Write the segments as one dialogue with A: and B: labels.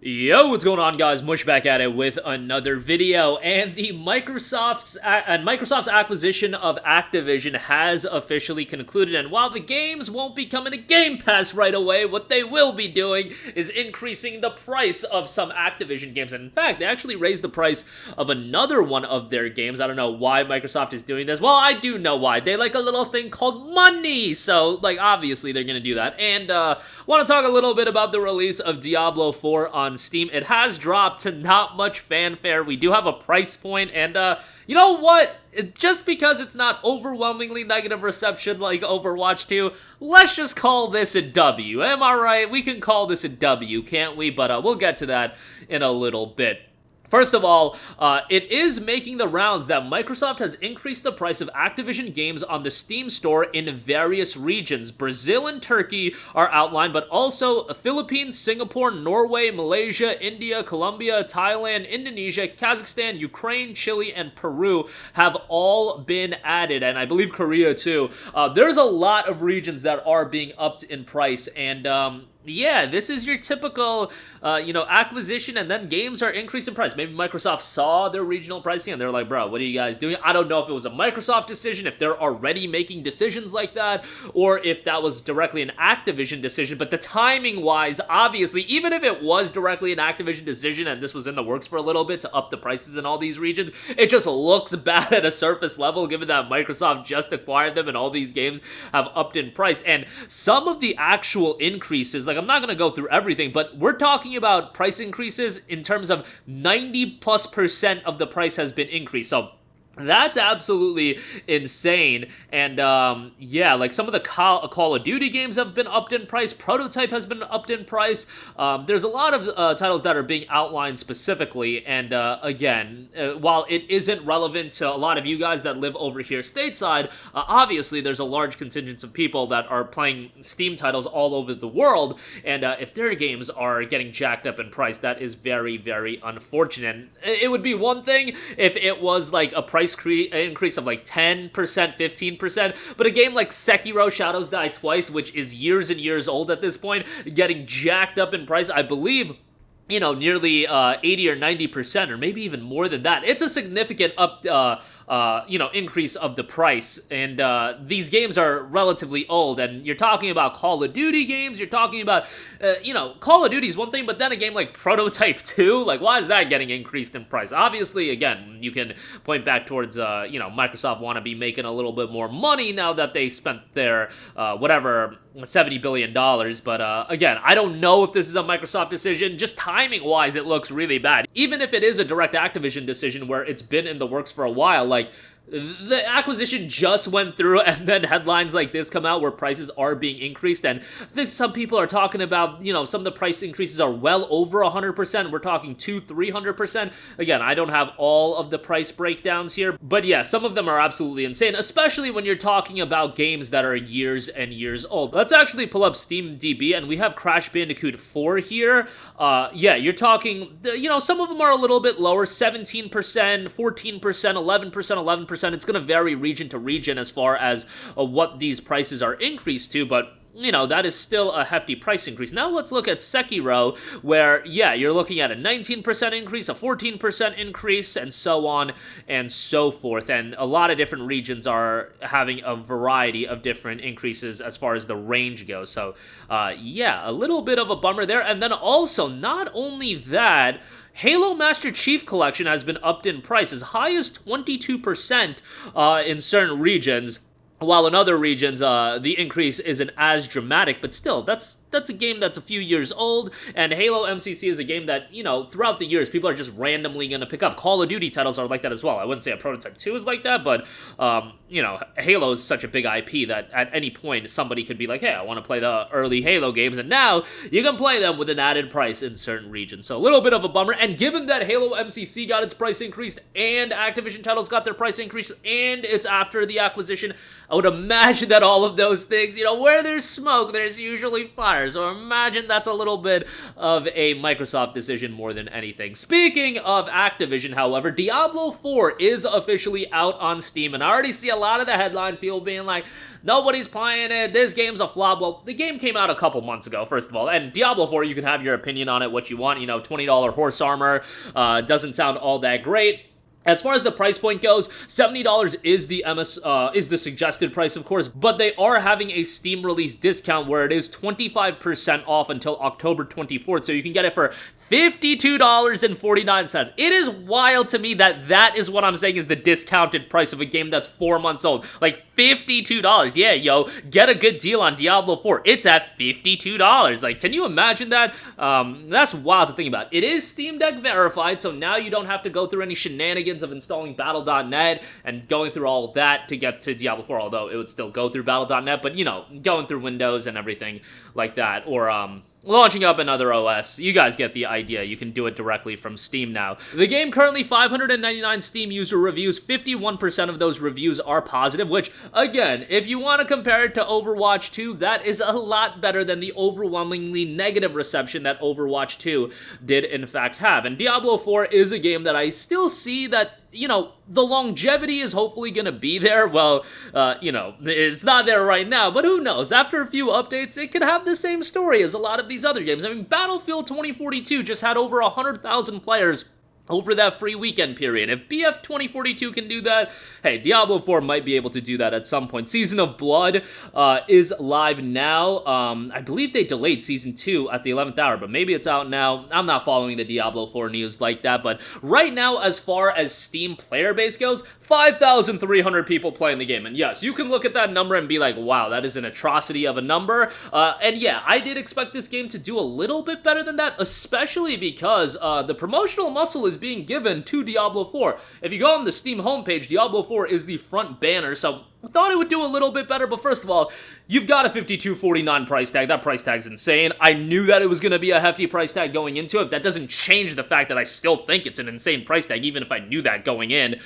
A: Yo, what's going on, guys? Mush back at it with another video, and Microsoft's acquisition of Activision has officially concluded. And while the games won't be coming to Game Pass right away, what they will be doing is increasing the price of some Activision games. And in fact, they actually raised the price of another one of their games. I don't know why Microsoft is doing this. Well, I do know why. They like a little thing called money, so like obviously they're gonna do that. And want to talk a little bit about the release of Diablo 4 on Steam. It has dropped to not much fanfare. We do have a price point, and you know what? Just because it's not overwhelmingly negative reception like Overwatch 2, let's just call this a W. Am I right? We can call this a W, can't we? But we'll get to that in a little bit. First of all, it is making the rounds that Microsoft has increased the price of Activision games on the Steam store in various regions. Brazil and Turkey are outlined, but also Philippines, Singapore, Norway, Malaysia, India, Colombia, Thailand, Indonesia, Kazakhstan, Ukraine, Chile, and Peru have all been added, and I believe Korea too. There's a lot of regions that are being upped in price, and yeah, this is your typical, acquisition, and then games are increased in price. Maybe Microsoft saw their regional pricing, and they're like, bro, what are you guys doing? I don't know if it was a Microsoft decision, if they're already making decisions like that, or if that was directly an Activision decision, but the timing-wise, obviously, even if it was directly an Activision decision, and this was in the works for a little bit to up the prices in all these regions, it just looks bad at a surface level, given that Microsoft just acquired them, and all these games have upped in price. And some of the actual increases, like, I'm not going to go through everything, but we're talking about price increases in terms of 90+% of the price has been increased. So that's absolutely insane. And yeah, like some of the Call of Duty games have been upped in price. Prototype has been upped in price. There's a lot of titles that are being outlined specifically. And again, while it isn't relevant to a lot of you guys that live over here stateside, obviously there's a large contingent of people that are playing Steam titles all over the world. And if their games are getting jacked up in price, that is very, very unfortunate. It would be one thing if it was like a price increase of like 10%, 15%, but a game like Sekiro Shadows Die Twice, which is years and years old at this point, getting jacked up in price, I believe, nearly 80 or 90%, or maybe even more than that. It's a significant increase of the price, and these games are relatively old, and you're talking about Call of Duty games, you're talking about, Call of Duty is one thing, but then a game like Prototype 2, like, why is that getting increased in price? Obviously, again, you can point back towards, Microsoft want to be making a little bit more money now that they spent their, $70 billion, but again, I don't know if this is a Microsoft decision. Just timing-wise, it looks really bad. Even if it is a direct Activision decision where it's been in the works for a while, like, the acquisition just went through, and then headlines like this come out where prices are being increased, and I think some people are talking about, some of the price increases are well over 100%. We're talking 200-300%. Again, I don't have all of the price breakdowns here, but yeah, some of them are absolutely insane, especially when you're talking about games that are years and years old. Let's actually pull up SteamDB, and we have Crash Bandicoot 4 here. Yeah, you're talking, some of them are a little bit lower, 17%, 14%, 11%. It's going to vary region to region as far as what these prices are increased to, but that is still a hefty price increase. Now let's look at Sekiro, where, yeah, you're looking at a 19% increase, a 14% increase, and so on and so forth. And a lot of different regions are having a variety of different increases as far as the range goes. So, yeah, a little bit of a bummer there. And then also, not only that, Halo Master Chief Collection has been upped in price as high as 22% in certain regions, while in other regions, the increase isn't as dramatic, but still, that's a game that's a few years old, and Halo MCC is a game that, throughout the years, people are just randomly going to pick up. Call of Duty titles are like that as well. I wouldn't say a Prototype 2 is like that, but, Halo is such a big IP that at any point, somebody could be like, hey, I want to play the early Halo games, and now you can play them with an added price in certain regions. So a little bit of a bummer, and given that Halo MCC got its price increased, and Activision titles got their price increased, and it's after the acquisition, I would imagine that all of those things, where there's smoke, there's usually fire. So imagine that's a little bit of a Microsoft decision more than anything. Speaking of Activision, however, Diablo 4 is officially out on Steam, and I already see a lot of the headlines, people being like, nobody's playing it, this game's a flop. Well, the game came out a couple months ago, first of all, and Diablo 4, you can have your opinion on it, what you want, $20 horse armor, doesn't sound all that great. As far as the price point goes, $70 is the suggested price, of course, but they are having a Steam release discount where it is 25% off until October 24th, so you can get it for $52.49. It is wild to me that is what I'm saying is the discounted price of a game that's 4 months old. Like, $52. Yeah, yo, get a good deal on Diablo 4. It's at $52. Like, can you imagine that? That's wild to think about. It is Steam Deck verified, so now you don't have to go through any shenanigans of installing Battle.net and going through all of that to get to Diablo 4, although it would still go through Battle.net, but, going through Windows and everything like that, or, launching up another OS. You guys get the idea. You can do it directly from Steam now. The game currently 599 Steam user reviews. 51% of those reviews are positive, which, again, if you want to compare it to Overwatch 2, that is a lot better than the overwhelmingly negative reception that Overwatch 2 did in fact have. And Diablo 4 is a game that I still see that, the longevity is hopefully going to be there. Well, it's not there right now, but who knows? After a few updates, it could have the same story as a lot of these other games. I mean, Battlefield 2042 just had over 100,000 players over that free weekend period. If BF 2042 can do that, hey, Diablo 4 might be able to do that at some point. Season of Blood is live now. I believe they delayed Season 2 at the 11th hour, but maybe it's out now. I'm not following the Diablo 4 news like that, but right now, as far as Steam player base goes, 5,300 people playing the game. And yes, you can look at that number and be like, wow, that is an atrocity of a number. And yeah, I did expect this game to do a little bit better than that, especially because the promotional muscle is being given to Diablo 4. If you go on the Steam homepage, Diablo 4 is the front banner, so I thought it would do a little bit better, but first of all, you've got a $52.49 price tag. That price tag's insane. I knew that it was going to be a hefty price tag going into it. That doesn't change the fact that I still think it's an insane price tag, even if I knew that going in.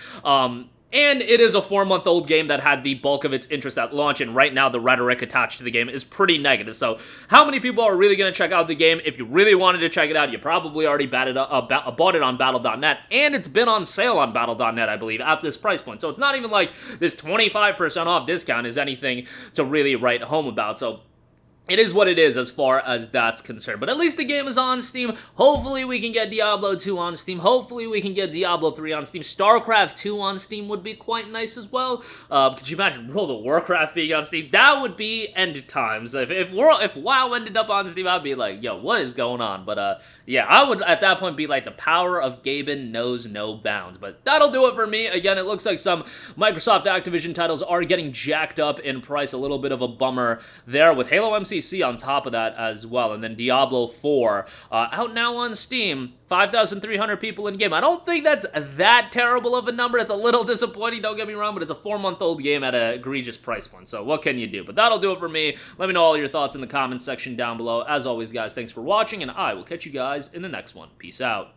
A: And it is a 4-month-old game that had the bulk of its interest at launch, and right now the rhetoric attached to the game is pretty negative. So how many people are really going to check out the game? If you really wanted to check it out, you probably already bought it on Battle.net, and it's been on sale on Battle.net, I believe, at this price point. So it's not even like this 25% off discount is anything to really write home about. So it is what it is as far as that's concerned. But at least the game is on Steam. Hopefully we can get Diablo 2 on Steam. Hopefully we can get Diablo 3 on Steam. StarCraft 2 on Steam would be quite nice as well. Could you imagine World of Warcraft being on Steam? That would be end times. If WoW ended up on Steam, I'd be like, yo, what is going on? But yeah, I would at that point be like, the power of Gaben knows no bounds. But that'll do it for me. Again, it looks like some Microsoft Activision titles are getting jacked up in price. A little bit of a bummer there, with Halo MCC on top of that as well. And then Diablo 4 out now on Steam. 5,300 people in game. I don't think that's that terrible of a number. It's a little disappointing, don't get me wrong, but it's a 4-month-old game at an egregious price point. So what can you do? But that'll do it for me. Let me know all your thoughts in the comments section down below. As always, guys, thanks for watching, and I will catch you guys in the next one. Peace out.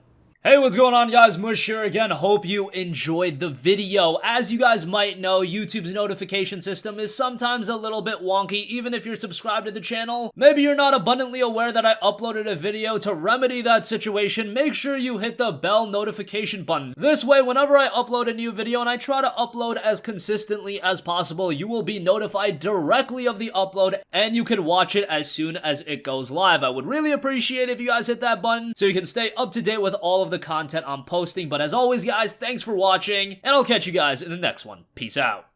A: Hey, what's going on, guys? Mush here again. Hope you enjoyed the video. As you guys might know, YouTube's notification system is sometimes a little bit wonky, even if you're subscribed to the channel. Maybe you're not abundantly aware that I uploaded a video. To remedy that situation, make sure you hit the bell notification button. This way, whenever I upload a new video, and I try to upload as consistently as possible, you will be notified directly of the upload, and you can watch it as soon as it goes live. I would really appreciate if you guys hit that button so you can stay up to date with all of the content I'm posting. But as always, guys, thanks for watching, and I'll catch you guys in the next one. Peace out.